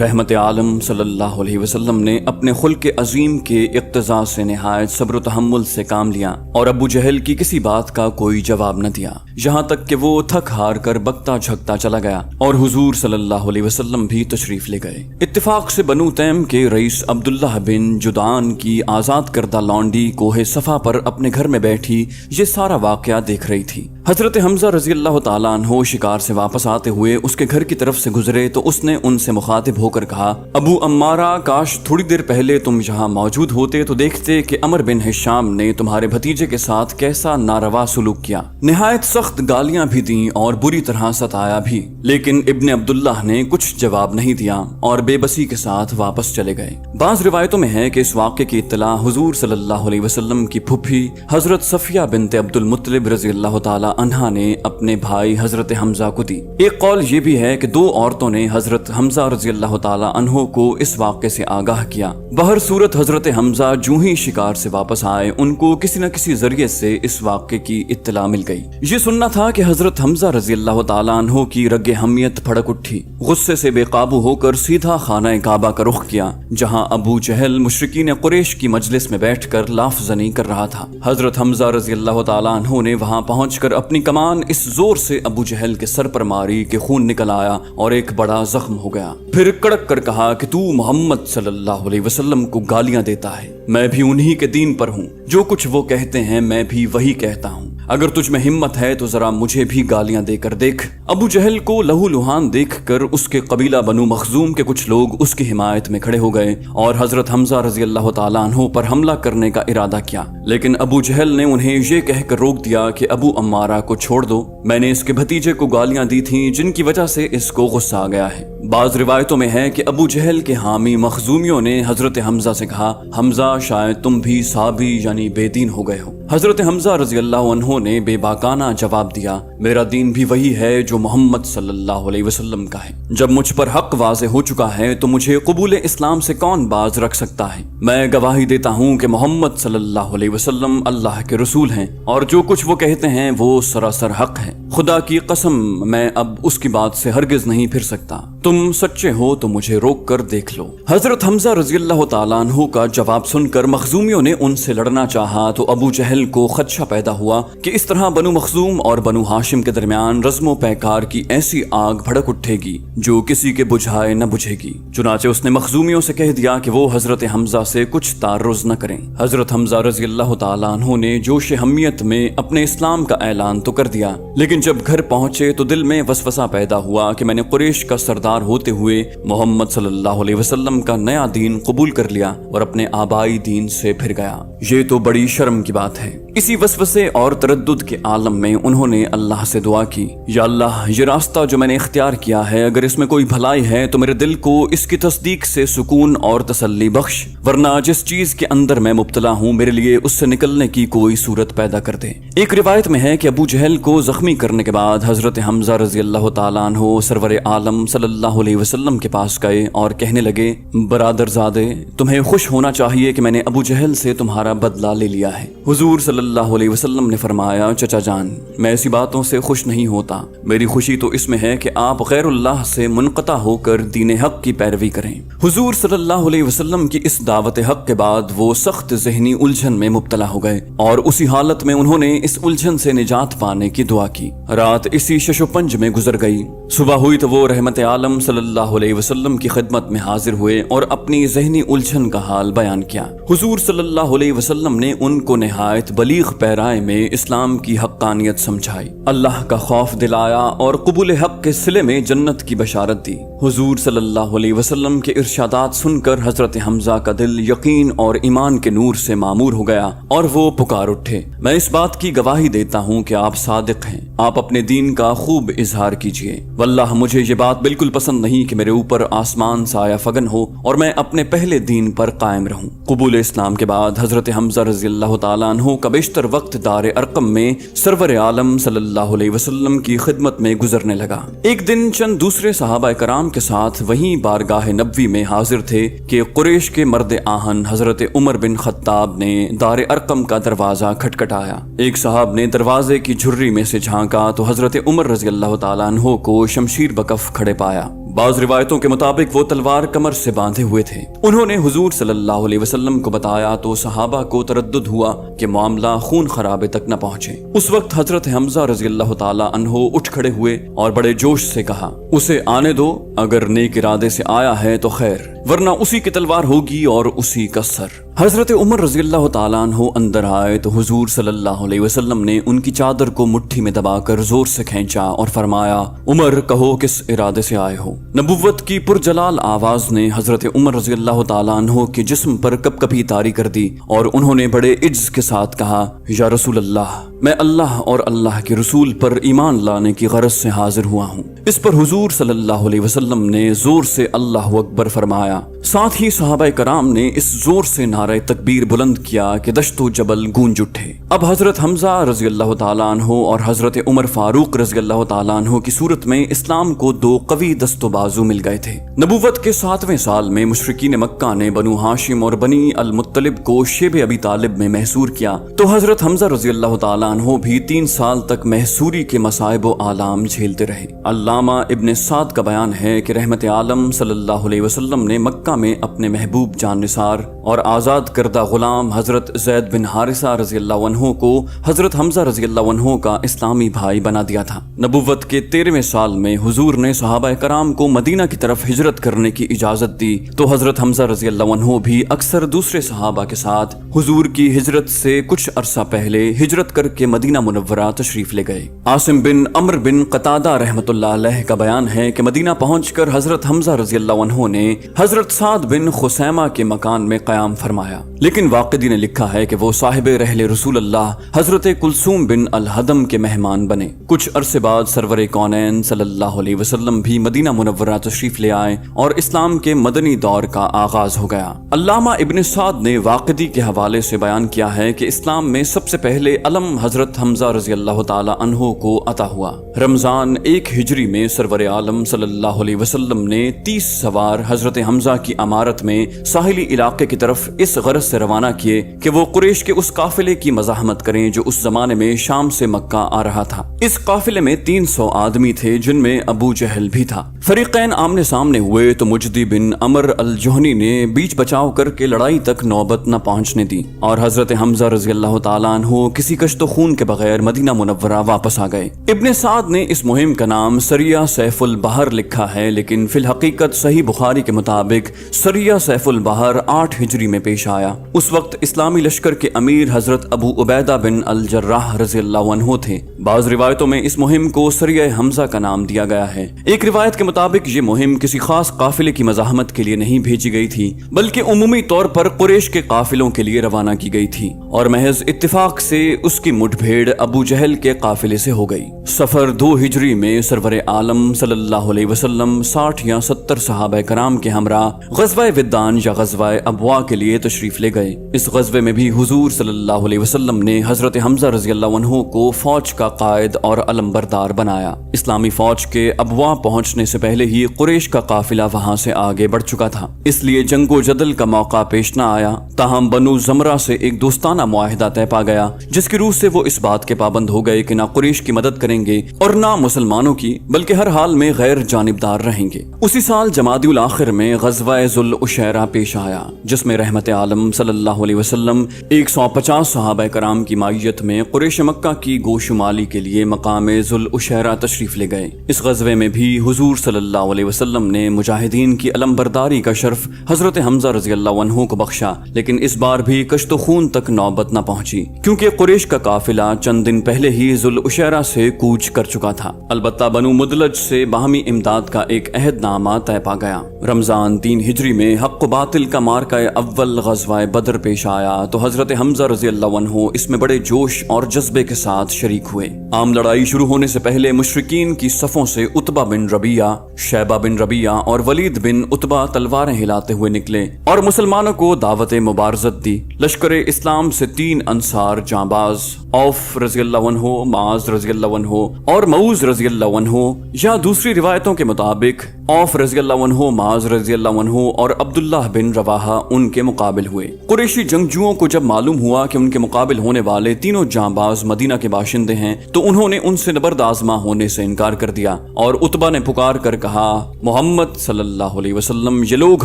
رحمت عالم صلی اللہ علیہ وسلم نے اپنے خلق عظیم کے اقتضاء سے نہایت صبر و تحمل سے کام لیا اور ابو جہل کی کسی بات کا کوئی جواب نہ دیا، یہاں تک کہ وہ تھک ہار کر بکتا جھکتا چلا گیا اور حضور صلی اللہ علیہ وسلم بھی تشریف لے گئے۔ اتفاق سے بنو تیم کے رئیس عبداللہ بن جدعان کی آزاد کردہ لونڈی کوہ صفا پر اپنے گھر میں بیٹھی یہ سارا واقعہ دیکھ رہی تھی۔ حضرت حمزہ رضی اللہ تعالیٰ عنہ شکار سے واپس آتے ہوئے اس کے گھر کی طرف سے گزرے تو اس نے ان سے مخاطب ہو کر کہا، ابو عمارہ، کاش تھوڑی دیر پہلے تم یہاں موجود ہوتے تو دیکھتے کہ عمر بن ہشام نے تمہارے بھتیجے کے ساتھ کیسا ناروا سلوک کیا، نہایت سخت گالیاں بھی دیں اور بری طرح ستایا بھی، لیکن ابن عبداللہ نے کچھ جواب نہیں دیا اور بے بسی کے ساتھ واپس چلے گئے۔ بعض روایتوں میں ہے کہ اس واقعے کی اطلاع حضور صلی اللہ علیہ وسلم کی پھپھی حضرت صفیہ بنت عبد المطلب رضی اللہ تعالی عنہا نے اپنے بھائی حضرت حمزہ کو دی۔ ایک قول یہ بھی ہے کہ دو عورتوں نے حضرت حمزہ رضی اللہ تعالی عنہ کو اس واقعے سے آگاہ کیا۔ بہر صورت حضرت حمزہ جو ہی شکار سے واپس آئے ان کو کسی نہ کسی ذریعے سے اس واقعے کی اطلاع مل گئی۔ یہ سننا تھا کہ حضرت حمزہ رضی اللہ تعالی عنہ کی رگ حمیت بھڑک اٹھی، غصے سے بے قابو ہو کر سیدھا خانہ کعبہ کا رخ کیا جہاں ابو جہل مشرکین قریش کی مجلس میں بیٹھ کر لاف زنی کر رہا تھا۔ حضرت حمزہ رضی اللہ تعالی عنہ نے وہاں پہنچ کر اپنی کمان اس زور سے ابو جہل کے سر پر ماری کہ خون نکل آیا اور ایک بڑا زخم ہو گیا۔ پھر کڑک کر کہا کہ تو محمد صلی اللہ علیہ وسلم کو گالیاں دیتا ہے، میں بھی انہی کے دین پر ہوں، جو کچھ وہ کہتے ہیں میں بھی وہی کہتا ہوں، اگر تجھ میں ہمت ہے تو ذرا مجھے بھی گالیاں دے کر دیکھ۔ ابو جہل کو لہو لہان دیکھ کر اس کے قبیلہ بنو مخزوم کے کچھ لوگ اس کی حمایت میں کھڑے ہو گئے اور حضرت حمزہ رضی اللہ تعالیٰ عنہ پر حملہ کرنے کا ارادہ کیا، لیکن ابو جہل نے انہیں یہ کہہ کر روک دیا کہ ابو عمارہ کو چھوڑ دو، میں نے اس کے بھتیجے کو گالیاں دی تھیں جن کی وجہ سے اس کو غصہ آ گیا ہے۔ بعض روایتوں میں ہے کہ ابو جہل کے حامی مخزومیوں نے حضرت حمزہ سے کہا، حمزہ شاید تم بھی صابی یعنی بے دین ہو گئے ہو۔ حضرت حمزہ رضی اللہ عنہ نے بے باکانہ جواب دیا، میرا دین بھی وہی ہے جو محمد صلی اللہ علیہ وسلم کا ہے، جب مجھ پر حق واضح ہو چکا ہے تو مجھے قبول اسلام سے کون باز رکھ سکتا ہے؟ میں گواہی دیتا ہوں کہ محمد صلی اللہ علیہ وسلم اللہ کے رسول ہیں اور جو کچھ وہ کہتے ہیں وہ سراسر حق ہے، خدا کی قسم میں اب اس کی بات سے ہرگز نہیں پھر سکتا، تم سچے ہو تو مجھے روک کر دیکھ لو۔ حضرت حمزہ رضی اللہ تعالیٰ عنہ کا جواب سن کر مخزومیوں نے ان سے لڑنا چاہا تو ابو جہل کو خدشہ پیدا ہوا کہ اس طرح بنو مخزوم اور بنو ہاشم کے درمیان رزم و پیکار کی ایسی آگ بھڑک اٹھے گی جو کسی کے بجھائے نہ بجھے گی۔ چنانچہ اس نے مخزومیوں سے کہہ دیا کہ وہ حضرت حمزہ سے کچھ تعرض نہ کریں۔ حضرت حمزہ رضی اللہ تعالیٰ عنہ نے جوش حمیت میں اپنے اسلام کا اعلان تو کر دیا، لیکن جب گھر پہنچے تو دل میں وسوسہ پیدا ہوا کہ میں نے قریش کا سردار ہوتے ہوئے محمد صلی اللہ علیہ وسلم کا نیا دین قبول کر لیا اور اپنے آبائی دین سے پھر گیا، یہ تو بڑی شرم کی بات ہے۔ اسی وسوسے اور تردد کے عالم میں انہوں نے اللہ سے دعا کی، یا اللہ یہ راستہ جو میں نے اختیار کیا ہے اگر اس میں کوئی بھلائی ہے تو میرے دل کو اس کی تصدیق سے سکون اور تسلی بخش، ورنہ جس چیز کے اندر میں مبتلا ہوں میرے لیے اس سے نکلنے کی کوئی صورت پیدا کر دے۔ ایک روایت میں ہے کہ ابو جہل کو زخمی کرنے کے بعد حضرت حمزہ رضی اللہ تعالیٰ عنہ سرور عالم صلی اللہ علیہ وسلم کے پاس گئے اور کہنے لگے، برادر زادے، تمہیں خوش ہونا چاہیے کہ میں نے ابو جہل سے تمہارا بدلہ لے لیا ہے۔ حضور صلی اللہ علیہ وسلم نے فرمایا، چچا جان، میں ایسی باتوں سے خوش نہیں ہوتا، میری خوشی تو اس میں ہے کہ آپ غیر اللہ سے منقطع ہو کر دین حق کی پیروی کریں۔ حضور صلی اللہ علیہ وسلم کی اس دعوت حق کے بعد وہ سخت ذہنی الجھن میں مبتلا ہو گئے اور اسی حالت میں انہوں نے اس الجھن سے نجات پانے کی دعا کی۔ رات اسی شش و پنج میں گزر گئی۔ صبح ہوئی تو وہ رحمت عالم صلی اللہ علیہ وسلم کی خدمت میں حاضر ہوئے اور اپنی ذہنی الجھن کا حال بیان کیا۔ حضور صلی اللہ علیہ وسلم نے ان کو نہایت بلیغ پیرائے میں اسلام کی حقانیت سمجھائی، اللہ کا خوف دلایا اور قبول حق کے صلے میں جنت کی بشارت دی۔ حضور صلی اللہ علیہ وسلم کے ارشادات سن کر حضرت حمزہ کا دل یقین اور ایمان کے نور سے معمور ہو گیا اور وہ پکار اٹھے، میں اس بات کی گواہی دیتا ہوں کہ آپ صادق ہیں، آپ اپنے دین کا خوب اظہار کیجئے، واللہ مجھے یہ بات بالکل پسند نہیں کہ میرے اوپر آسمان سایہ فگن ہو اور میں اپنے پہلے دین پر قائم رہوں۔ قبول اسلام کے بعد حضرت حمزہ رضی اللہ تعالیٰ عنہ کا بیشتر وقت دار ارقم میں سرور عالم صلی اللہ علیہ وسلم کی خدمت میں گزرنے لگا۔ ایک دن چند دوسرے صحابہ کرام کے ساتھ وہیں بارگاہ نبوی میں حاضر تھے کہ قریش کے مرد آہن حضرت عمر بن خطاب نے دار ارقم کا دروازہ کھٹکھٹایا۔ ایک صاحب نے دروازے کی جھرری میں سے جھانکا تو حضرت عمر رضی اللہ تعالیٰ عنہ کو شمشیر بکف کھڑے پایا۔ بعض روایتوں کے مطابق وہ تلوار کمر سے باندھے ہوئے تھے۔ انہوں نے حضور صلی اللہ علیہ وسلم کو بتایا تو صحابہ کو تردد ہوا کہ معاملہ خون خرابے تک نہ پہنچے۔ اس وقت حضرت حمزہ رضی اللہ تعالی عنہ اٹھ کھڑے ہوئے اور بڑے جوش سے کہا، اسے آنے دو، اگر نیک ارادے سے آیا ہے تو خیر، ورنہ اسی کی تلوار ہوگی اور اسی کا سر۔ حضرت عمر رضی اللہ تعالیٰ عنہ اندر آئے تو حضور صلی اللہ علیہ وسلم نے ان کی چادر کو مٹھی میں دبا کر زور سے کھینچا اور فرمایا، عمر کہو کس ارادے سے آئے ہو۔ نبوت کی پرجلال آواز نے حضرت عمر رضی اللہ تعالیٰ عنہ کے جسم پر کپ کپی طاری کر دی اور انہوں نے بڑے عجز کے ساتھ کہا، یا رسول اللہ، میں اللہ اور اللہ کے رسول پر ایمان لانے کی غرض سے حاضر ہوا ہوں۔ اس پر حضور صلی اللہ علیہ وسلم نے زور سے اللہ اکبر فرمایا، ساتھ ہی صحابہ کرام نے اس زور سے نعرہ تکبیر بلند کیا کہ دشت و جبل گونج اٹھے۔ اب حضرت حمزہ رضی اللہ تعالیٰ عنہ اور حضرت عمر فاروق رضی اللہ تعالیٰ عنہ کی صورت میں اسلام کو دو قوی دست و بازو مل گئے تھے۔ نبوت کے 7ویں سال میں مشرکین مکہ نے بنو ہاشم اور بنی المطلب کو شیب ابی طالب میں محصور کیا تو حضرت حمزہ رضی اللہ تعالیٰ عنہ بھی 3 سال تک محصوری کے مصائب و آلام جھیلتے رہے۔ علامہ ابن سعد کا بیان ہے کہ رحمت عالم صلی اللہ علیہ وسلم نے مکہ میں اپنے محبوب جان نثار اور آزاد کردہ غلام حضرت زید بن حارثہ رضی اللہ عنہ کو حضرت حمزہ رضی اللہ عنہ کا اسلامی بھائی بنا دیا تھا۔ نبوت کے 13ویں سال میں حضور نے صحابہ کرام کو مدینہ کی طرف ہجرت کرنے کی اجازت دی تو حضرت حمزہ رضی اللہ عنہ بھی اکثر دوسرے صحابہ کے ساتھ حضور کی ہجرت سے کچھ عرصہ پہلے ہجرت کر کے مدینہ منورہ تشریف لے گئے۔ عاصم بن عمرو بن قتادہ رحمۃ اللہ علیہ کا بیان ہے کہ مدینہ پہنچ کر حضرت حمزہ رضی اللہ عنہ نے حضرت سعد بن خثیمہ کے مکان میں قیام فرمایا، لیکن واقدی نے لکھا ہے کہ وہ صاحب رحل رسول اللہ حضرت کلثوم بن الحدم کے مہمان بنے۔ کچھ عرصے بعد سرور کونین صلی اللہ علیہ وسلم بھی مدینہ منورہ تشریف لے آئے اور اسلام کے مدنی دور کا آغاز ہو گیا۔ علامہ ابن سعد نے واقدی کے حوالے سے بیان کیا ہے کہ اسلام میں سب سے پہلے علم حضرت حمزہ رضی اللہ تعالی عنہ کو عطا ہوا۔ رمضان 1 ہجری میں سرور عالم صلی اللہ علیہ وسلم نے 30 سوار حضرت حمزہ کی امارت میں ساحلی علاقے کی طرف اس غرض سے روانہ کیے کہ وہ قریش کے اس قافلے کی مزاحمت کریں جو اس زمانے میں شام سے مکہ آ رہا تھا۔ اس قافلے میں 300 آدمی تھے جن میں ابو جہل بھی تھا۔ فریقین آمنے سامنے ہوئے تو مجدی بن عمر الجہنی نے بیچ بچاؤ کر کے لڑائی تک نوبت نہ پہنچنے دی اور حضرت حمزہ رضی اللہ تعالیٰ عنہ کسی کشت و خون کے بغیر مدینہ منورہ واپس آ گئے۔ ابن سعد نے اس مہم کا نام سریہ سیف البحر لکھا ہے، لیکن فی الحقیقت صحیح بخاری کے مطابق سریہ سیف البحر 8 ہجری میں پیش آیا۔ اس وقت اسلامی لشکر کے امیر حضرت ابو عبیدہ بن الجراح رضی اللہ عنہ تھے۔ بعض روایتوں میں اس مہم کو سریہ حمزہ کا نام دیا گیا ہے۔ ایک روایت کے مطابق یہ مہم کسی خاص قافلے کی مزاحمت کے لیے نہیں بھیجی گئی تھی بلکہ عمومی طور پر قریش کے قافلوں کے لیے روانہ کی گئی تھی اور محض اتفاق سے اس کی مٹ بھیڑ ابو جہل کے قافلے سے ہو گئی۔ سفر 2 ہجری میں سرور عالم صلی اللہ علیہ وسلم 60 یا 70 صحابہ کرام کے ہمراہ غزوہ ودان یا غزوہ ابوا کے لیے تشریف لے گئے۔ اس غزوے میں بھی حضور صلی اللہ علیہ وسلم نے حضرت حمزہ رضی اللہ عنہ کو فوج کا قائد اور علم بردار بنایا۔ اسلامی فوج کے ابوا پہنچنے سے پہلے ہی قریش کا قافلہ وہاں سے آگے بڑھ چکا تھا، اس لیے جنگ و جدل کا موقع پیش نہ آیا۔ تاہم بنو زمرہ سے ایک دوستانہ معاہدہ طے پا گیا جس کی روح سے وہ اس بات کے پابند ہو گئے کہ نہ قریش کی مدد کریں گے اور نہ مسلمانوں کی، بلکہ ہر حال میں غیر جانبدار رہیں گے۔ اسی سال جمادی الاخر میں غزوہ ذوالعشیرہ پیش آیا جس میں رحمت عالم صلی اللہ علیہ وسلم 150 صحابہ کرام کی مائیت میں قریش مکہ کی گوشمالی کے لیے مقام ذوالعشیرہ تشریف لے گئے۔ اس غزوے میں بھی حضور صلی اللہ علیہ وسلم نے مجاہدین کی علم برداری کا شرف حضرت حمزہ رضی اللہ عنہ کو بخشا، لیکن اس بار بھی کشت و خون تک نوبت نہ پہنچی کیونکہ قریش کا قافلہ چند دن پہلے ہی ذوالعشیرہ سے کوچ کر چکا تھا۔ البتہ بنو مدلج سے باہمی امداد کا ایک عہد نامہ طے پا گیا۔ رمضان 3 ہجری میں حق و باطل کا مارکہ اول غزوہ بدر پیش آیا تو حضرت حمزہ رضی اللہ عنہ اس میں بڑے جوش اور جذبے کے ساتھ شریک ہوئے۔ عام لڑائی شروع ہونے سے پہلے مشرکین کی صفوں سے عتبہ بن ربیعہ، شیبہ بن ربیعہ اور ولید بن عتبہ تلواریں ہلاتے ہوئے نکلے اور مسلمانوں کو دعوت مبارزت دی۔ لشکر اسلام سے 3 انصار جانباز، اوف رضی اللہ عنہ، معاذ رضی اللہ عنہ اور معوذ رضی اللہ عنہ، یا دوسری روایتوں کے مطابق اوف رضی اللہ عنہ، معاذ رضی اللہ عنہ عنہ اور عبداللہ بن رواحہ ان کے مقابل ہوئے۔ قریشی جنگجوؤں کو جب معلوم ہوا کہ ان کے مقابل ہونے والے تینوں جانباز مدینہ کے باشندے ہیں تو انہوں نے ان سے نبرد آزما ہونے سے انکار کر دیا، اور عتبہ نے پکار کر کہا، محمد صلی اللہ علیہ وسلم یہ لوگ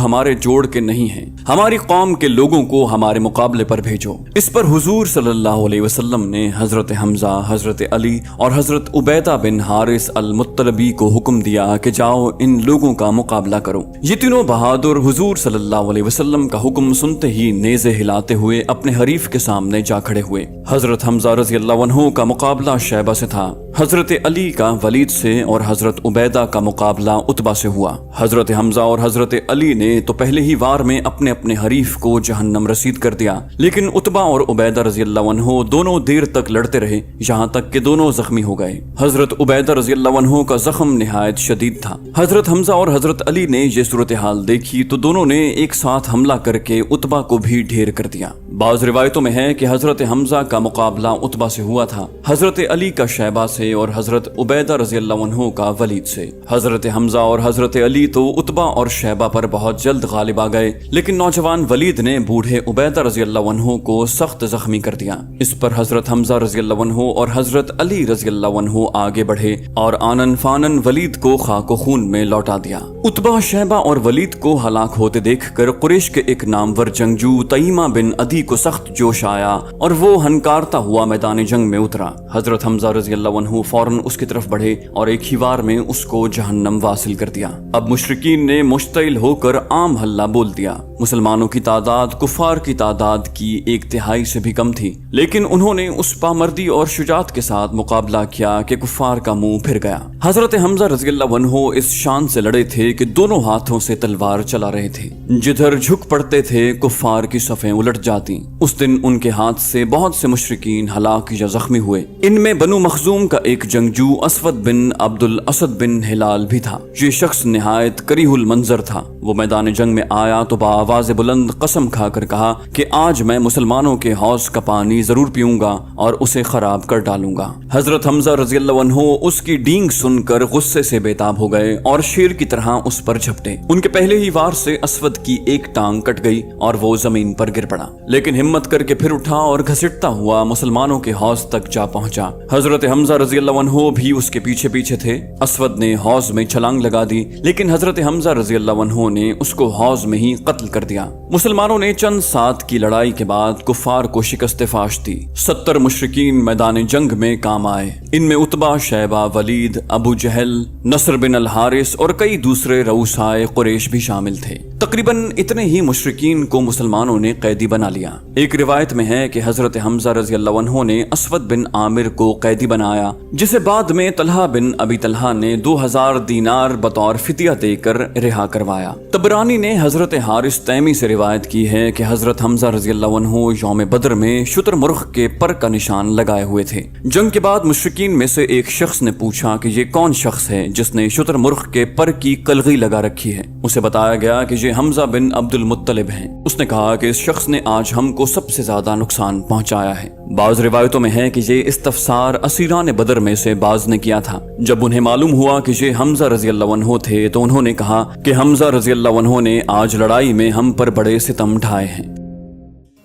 ہمارے جوڑ کے نہیں ہیں، ہماری قوم کے لوگوں کو ہمارے مقابلے پر بھیجو۔ اس پر حضور صلی اللہ علیہ وسلم نے حضرت حمزہ، حضرت علی اور حضرت عبیدہ بن حارث المطلبی کو حکم دیا کہ جاؤ ان لوگوں کا مقابلہ کرو۔ یہ تینوں بہادر حضور صلی اللہ علیہ وسلم کا حکم سنتے ہی نیزے ہلاتے ہوئے اپنے حریف کے سامنے جا کھڑے ہوئے۔ حضرت حمزہ رضی اللہ عنہ کا مقابلہ شیبہ سے تھا، حضرت علی کا ولید سے، اور حضرت عبیدہ کا مقابلہ عتبہ سے ہوا۔ حضرت حمزہ اور حضرت علی نے تو پہلے ہی وار میں اپنے اپنے حریف کو جہنم رسید کر دیا، لیکن عتبہ اور عبیدہ رضی اللہ عنہ دونوں دیر تک لڑتے رہے، یہاں تک کہ دونوں زخمی ہو گئے۔ حضرت عبیدہ رضی اللہ عنہ کا زخم نہایت شدید تھا۔ حضرت حمزہ اور حضرت علی نے یہ صورتحال دیکھی تو دونوں نے ایک ساتھ حملہ کر کے عتبہ کو بھی ڈھیر کر دیا۔ بعض روایتوں میں ہے کہ حضرت حمزہ کا مقابلہ عتبہ سے ہوا تھا، حضرت علی کا شیبہ سے، اور حضرت عبیدہ رضی اللہ عنہ کا ولید سے۔ حضرت حمزہ اور حضرت علی تو عتبہ اور شیبہ پر بہت جلد غالب آ گئے، لیکن نوجوان ولید نے بوڑھے عبیدہ رضی اللہ عنہ کو سخت زخمی کر دیا۔ اس پر حضرت حمزہ رضی اللہ عنہ اور حضرت علی رضی اللہ عنہ آگے بڑھے اور آنن فانن ولید کو خاک و خون میں لوٹا دیا۔ عتبہ، شیبہ اور ولید کو ہلاک ہوتے دیکھ کر قریش کے ایک نامور جنگجو تیمہ بن عدی کو سخت جوش آیا اور وہ ہنکارتا ہوا میدان جنگ میں اترا۔ حضرت حمزہ رضی اللہ عنہ فوراً اس کی طرف بڑھے اور ایک ہی وار میں اس کو جہنم واصل کر دیا۔ اب مشرکین نے مشتعل ہو کر عام حلہ بول دیا۔ مسلمانوں کی تعداد کفار کی تعداد کی 1/3 سے بھی کم تھی، لیکن انہوں نے اس پامردی اور شجاعت کے ساتھ مقابلہ کیا کہ کفار کا منہ پھر گیا۔ حضرت حمزہ رضی اللہ عنہ اس شان سے لڑے تھے کہ دونوں ہاتھوں سے تلوار چلا رہے تھے، جدھر جھک پڑتے تھے کفار کی صفیں الٹ جاتی۔ اس دن ان کے ہاتھ سے بہت سے مشرکین ہلاک یا زخمی ہوئے۔ ان میں بنو مخزوم کا ایک جنگجو اسود بن عبد الاسد بن ہلال بھی تھا۔ یہ شخص نہایت کریہ المنظر تھا۔ وہ میدان جنگ میں آیا تو بآواز بلند قسم کھا کر کہا کہ آج میں مسلمانوں کے حوض کا پانی ضرور پیوں گا اور اسے خراب کر ڈالوں گا۔ حضرت حمزہ رضی اللہ عنہ اس کی ڈینگ سن کر غصے سے بےتاب ہو گئے اور شیر کی طرح اس پر جھپٹے۔ ان کے پہلے ہی وار سے اسود کی ایک ٹانگ کٹ گئی اور وہ زمین پر گر پڑا، لیکن ہمت کر کے پھر اٹھا اور گھسٹتا ہوا مسلمانوں کے حوض تک جا پہنچا۔ حضرت حمزہ رضی اللہ عنہ بھی اس کے پیچھے پیچھے تھے۔ اسود نے حوض میں چھلانگ لگا دی، لیکن حضرت حمزہ رضی اللہ عنہ نے اس کو حوض میں ہی قتل کر دیا۔ مسلمانوں نے چند سات کی لڑائی کے بعد کفار کو شکست فاش دی۔ 70 مشرکین میدان جنگ میں کام آئے۔ ان میں عتبہ، شیبہ، ولید، ابو جہل، نصر بن الحارث اور کئی دوسرے رؤسائے قریش بھی شامل تھے۔ تقریباً اتنے ہی مشرکین کو مسلمانوں نے قیدی بنا لیا۔ ایک روایت میں ہے کہ حضرت حمزہ رضی اللہ عنہ نے اسود بن عامر کو قیدی بنایا، جسے بعد میں طلحہ بن ابی طلحہ نے 2000 دینار بطور فدیہ دے کر رہا کروایا۔ طبرانی نے حضرت حارث تیمی سے روایت کی ہے کہ حضرت حمزہ رضی اللہ عنہ یوم بدر میں شتر مرغ کے پر کا نشان لگائے ہوئے تھے۔ جنگ کے بعد مشرکین میں سے ایک شخص نے پوچھا کہ یہ کون شخص ہے جس نے شتر مرغ کے پر کی کلغی لگا رکھی ہے؟ اسے بتایا گیا کہ یہ حمزہ بن عبد المطلب ہیں۔ اس نے کہا کہ اس شخص نے آج ہم کو سب سے زیادہ نقصان پہنچایا ہے۔ بعض روایتوں میں ہے کہ یہ استفسار اسیران بدر میں سے بعض نے کیا تھا۔ جب انہیں معلوم ہوا کہ یہ حمزہ رضی اللہ عنہ تھے تو انہوں نے کہا کہ حمزہ رضی اللہ عنہ نے آج لڑائی میں ہم پر بڑے ستم ڈھائے ہیں۔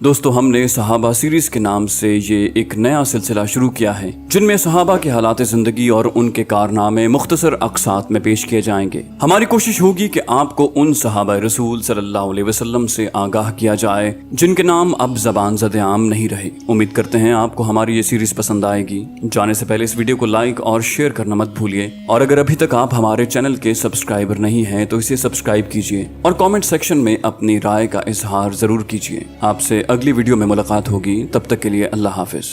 دوستو، ہم نے صحابہ سیریز کے نام سے یہ ایک نیا سلسلہ شروع کیا ہے جن میں صحابہ کے حالات زندگی اور ان کے کارنامے مختصر اقساط میں پیش کیے جائیں گے۔ ہماری کوشش ہوگی کہ آپ کو ان صحابہ رسول صلی اللہ علیہ وسلم سے آگاہ کیا جائے جن کے نام اب زبان زد عام نہیں رہے۔ امید کرتے ہیں آپ کو ہماری یہ سیریز پسند آئے گی۔ جانے سے پہلے اس ویڈیو کو لائک اور شیئر کرنا مت بھولیے، اور اگر ابھی تک آپ ہمارے چینل کے سبسکرائبر نہیں ہیں تو اسے سبسکرائب کیجیے اور کامنٹ سیکشن میں اپنی رائے کا اظہار ضرور کیجیے۔ آپ سے اگلی ویڈیو میں ملاقات ہوگی، تب تک کے لیے اللہ حافظ۔